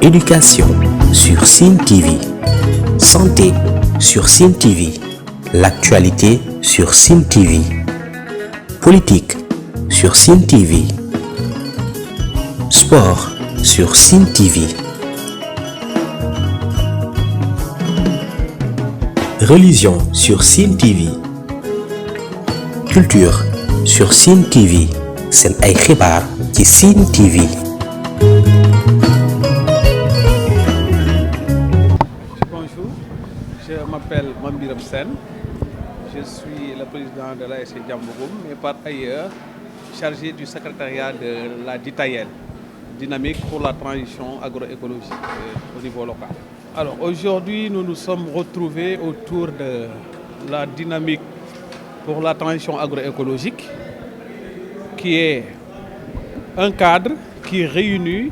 Éducation sur Sen TV. Santé sur Sen TV. L'actualité sur Sen TV. Politique sur Sen TV. Sport sur Sen TV. Religion sur Sen TV. Culture sur Sen TV. Sen ay xibaar ci Sen TV. Bonjour, je m'appelle Mame Birame Sène. Je suis le président de l'ASC Diambogoum, mais par ailleurs chargé du secrétariat de la DITAYEL, Dynamique pour la transition agroécologique au niveau local. Alors aujourd'hui, nous nous sommes retrouvés autour de la dynamique pour la transition agroécologique, qui est un cadre qui réunit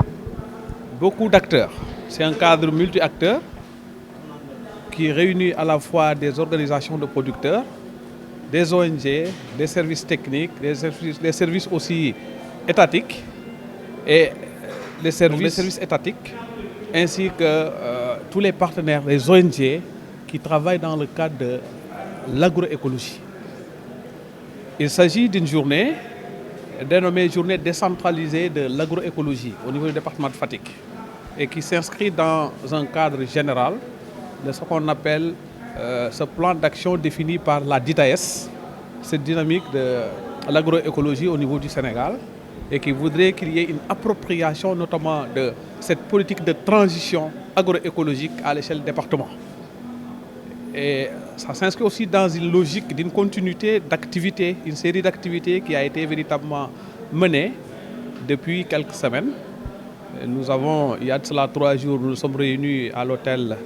beaucoup d'acteurs. C'est un cadre multi-acteurs qui réunit à la fois des organisations de producteurs, des ONG, des services techniques, des services aussi étatiques et les services étatiques, ainsi que tous les partenaires, les ONG qui travaillent dans le cadre de l'agroécologie. Il s'agit d'une journée dénommée Journée décentralisée de l'agroécologie au niveau du département de Fatick et qui s'inscrit dans un cadre général de ce qu'on appelle ce plan d'action défini par la DITAES, cette dynamique de l'agroécologie au niveau du Sénégal, et qui voudrait qu'il y ait une appropriation notamment de cette politique de transition agroécologique à l'échelle du département. Et ça s'inscrit aussi dans une logique d'une continuité d'activités, une série d'activités qui a été véritablement menée depuis quelques semaines. Nous avons, il y a de cela 3 jours, nous nous sommes réunis à l'hôtel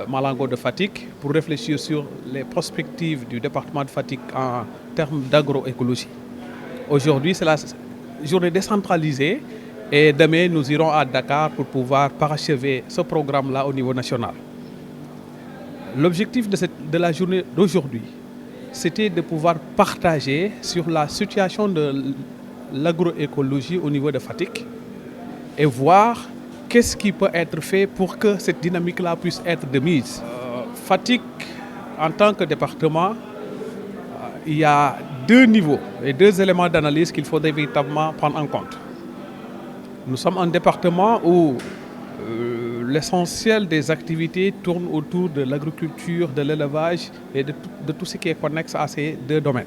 Malango de Fatick pour réfléchir sur les perspectives du département de Fatick en termes d'agroécologie. Aujourd'hui, c'est la journée décentralisée et demain, nous irons à Dakar pour pouvoir parachever ce programme-là au niveau national. L'objectif de la journée d'aujourd'hui, c'était de pouvoir partager sur la situation de l'agroécologie au niveau de Fatick et voir qu'est-ce qui peut être fait pour que cette dynamique-là puisse être de mise. Fatick, en tant que département, il y a 2 niveaux et 2 éléments d'analyse qu'il faudrait véritablement prendre en compte. Nous sommes un département où l'essentiel des activités tourne autour de l'agriculture, de l'élevage et de tout ce qui est connexe à ces 2 domaines.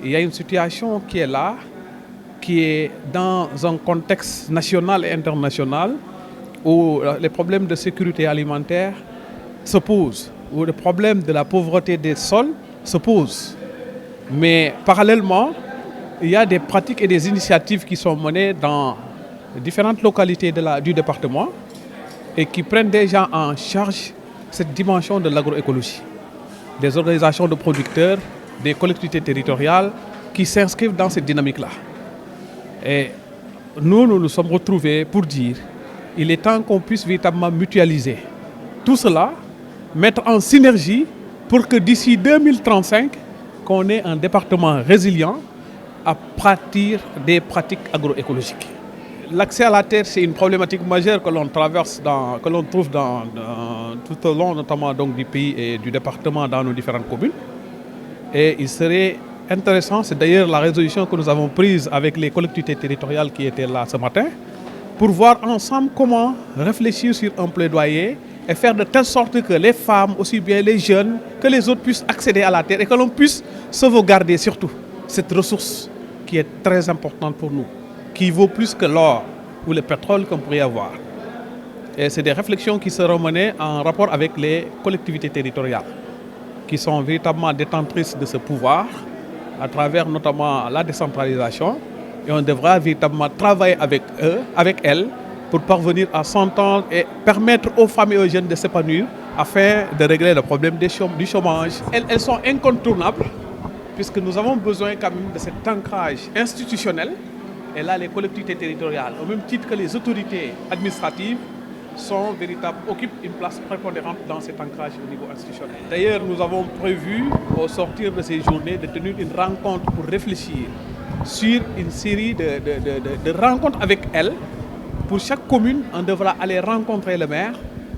Il y a une situation qui est là, qui est dans un contexte national et international où les problèmes de sécurité alimentaire se posent, où le problème de la pauvreté des sols se pose. Mais parallèlement, il y a des pratiques et des initiatives qui sont menées dans différentes localités du département et qui prennent déjà en charge cette dimension de l'agroécologie. Des organisations de producteurs, des collectivités territoriales qui s'inscrivent dans cette dynamique-là. Et nous nous sommes retrouvés pour dire qu'il est temps qu'on puisse véritablement mutualiser tout cela, mettre en synergie pour que d'ici 2035, qu'on ait un département résilient à partir des pratiques agroécologiques. L'accès à la terre, c'est une problématique majeure que l'on traverse, que l'on trouve tout au long, notamment donc, du pays et du département dans nos différentes communes. Et il serait intéressant, c'est d'ailleurs la résolution que nous avons prise avec les collectivités territoriales qui étaient là ce matin, pour voir ensemble comment réfléchir sur un plaidoyer et faire de telle sorte que les femmes, aussi bien les jeunes, que les autres puissent accéder à la terre et que l'on puisse sauvegarder surtout cette ressource qui est très importante pour nous, qui vaut plus que l'or ou le pétrole qu'on pourrait avoir. Et c'est des réflexions qui seront menées en rapport avec les collectivités territoriales, qui sont véritablement détentrices de ce pouvoir, à travers notamment la décentralisation. Et on devra véritablement travailler avec eux, avec elles, pour parvenir à s'entendre et permettre aux femmes et aux jeunes de s'épanouir afin de régler le problème du chômage. Elles sont incontournables, puisque nous avons besoin quand même de cet ancrage institutionnel. Et là, les collectivités territoriales, au même titre que les autorités administratives, occupent une place prépondérante dans cet ancrage au niveau institutionnel. D'ailleurs, nous avons prévu, au sortir de ces journées, de tenir une rencontre pour réfléchir sur une série de rencontres avec elles pour chaque commune, on devra aller rencontrer le maire,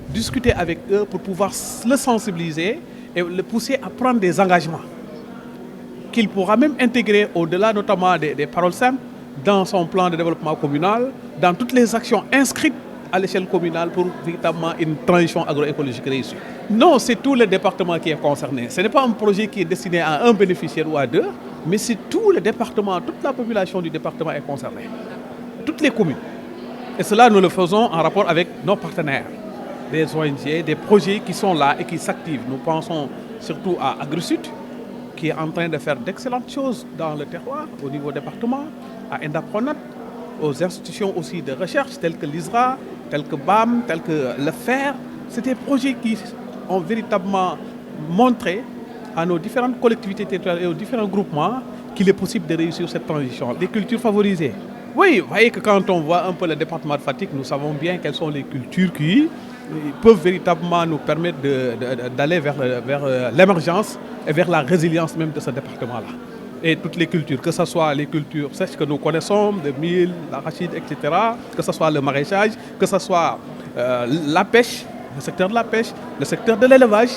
discuter avec eux pour pouvoir le sensibiliser et le pousser à prendre des engagements qu'il pourra même intégrer au-delà notamment des paroles simples dans son plan de développement communal, dans toutes les actions inscrites à l'échelle communale pour véritablement une transition agroécologique réussie. Non, c'est tout le département qui est concerné. Ce n'est pas un projet qui est destiné à un bénéficiaire ou à deux, mais c'est tout le département, toute la population du département est concernée. Toutes les communes. Et cela, nous le faisons en rapport avec nos partenaires, des ONG, des projets qui sont là et qui s'activent. Nous pensons surtout à AgriSud, qui est en train de faire d'excellentes choses dans le terroir au niveau département, à Indapronat, aux institutions aussi de recherche telles que l'ISRA, telles que BAM, telles que le FER. C'est des projets qui ont véritablement montré à nos différentes collectivités territoriales et aux différents groupements qu'il est possible de réussir cette transition. Les cultures favorisées. Oui, vous voyez que quand on voit un peu le département de Fatick, nous savons bien quelles sont les cultures qui peuvent véritablement nous permettre d'aller vers l'émergence et vers la résilience même de ce département-là. Et toutes les cultures, que ce soit les cultures sèches que nous connaissons, le mil, l'arachide, etc., que ce soit le maraîchage, que ce soit la pêche, le secteur de la pêche, le secteur de l'élevage,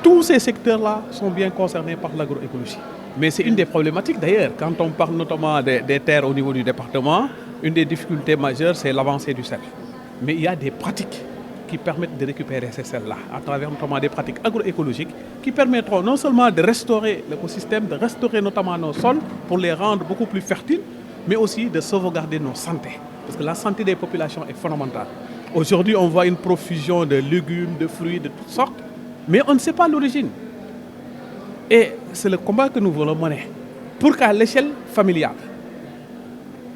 tous ces secteurs-là sont bien concernés par l'agroécologie. Mais c'est une des problématiques d'ailleurs, quand on parle notamment des terres au niveau du département, une des difficultés majeures, c'est l'avancée du sel. Mais il y a des pratiques qui permettent de récupérer ces sels-là, à travers notamment des pratiques agroécologiques qui permettront non seulement de restaurer l'écosystème, de restaurer notamment nos sols pour les rendre beaucoup plus fertiles, mais aussi de sauvegarder nos santé. Parce que la santé des populations est fondamentale. Aujourd'hui, on voit une profusion de légumes, de fruits, de toutes sortes, mais on ne sait pas l'origine. Et c'est le combat que nous voulons mener pour qu'à l'échelle familiale,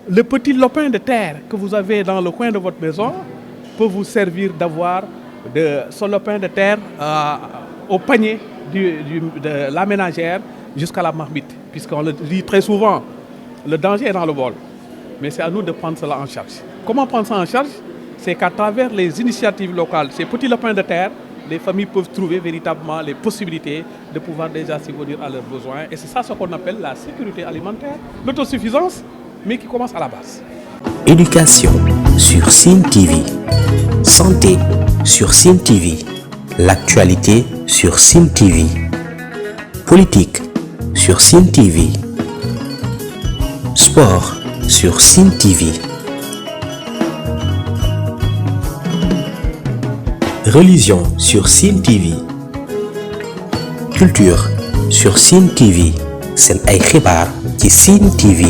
le petit lopin de terre que vous avez dans le coin de votre maison peut vous servir d'avoir ce lopin de terre au panier de la ménagère jusqu'à la marmite. Puisqu'on le dit très souvent, le danger est dans le bol. Mais c'est à nous de prendre cela en charge. Comment prendre ça en charge? C'est qu'à travers les initiatives locales, ces petits lopins de terre, les familles peuvent trouver véritablement les possibilités de pouvoir déjà subvenir à leurs besoins. Et c'est ça ce qu'on appelle la sécurité alimentaire, l'autosuffisance, mais qui commence à la base. Éducation sur Sen TV. Santé sur Sen TV. L'actualité sur Sen TV. Politique sur Sen TV. Sport sur Sen TV. Religion sur Sen TV. Culture sur Sen TV. Sen ay xibaar ci Sen TV.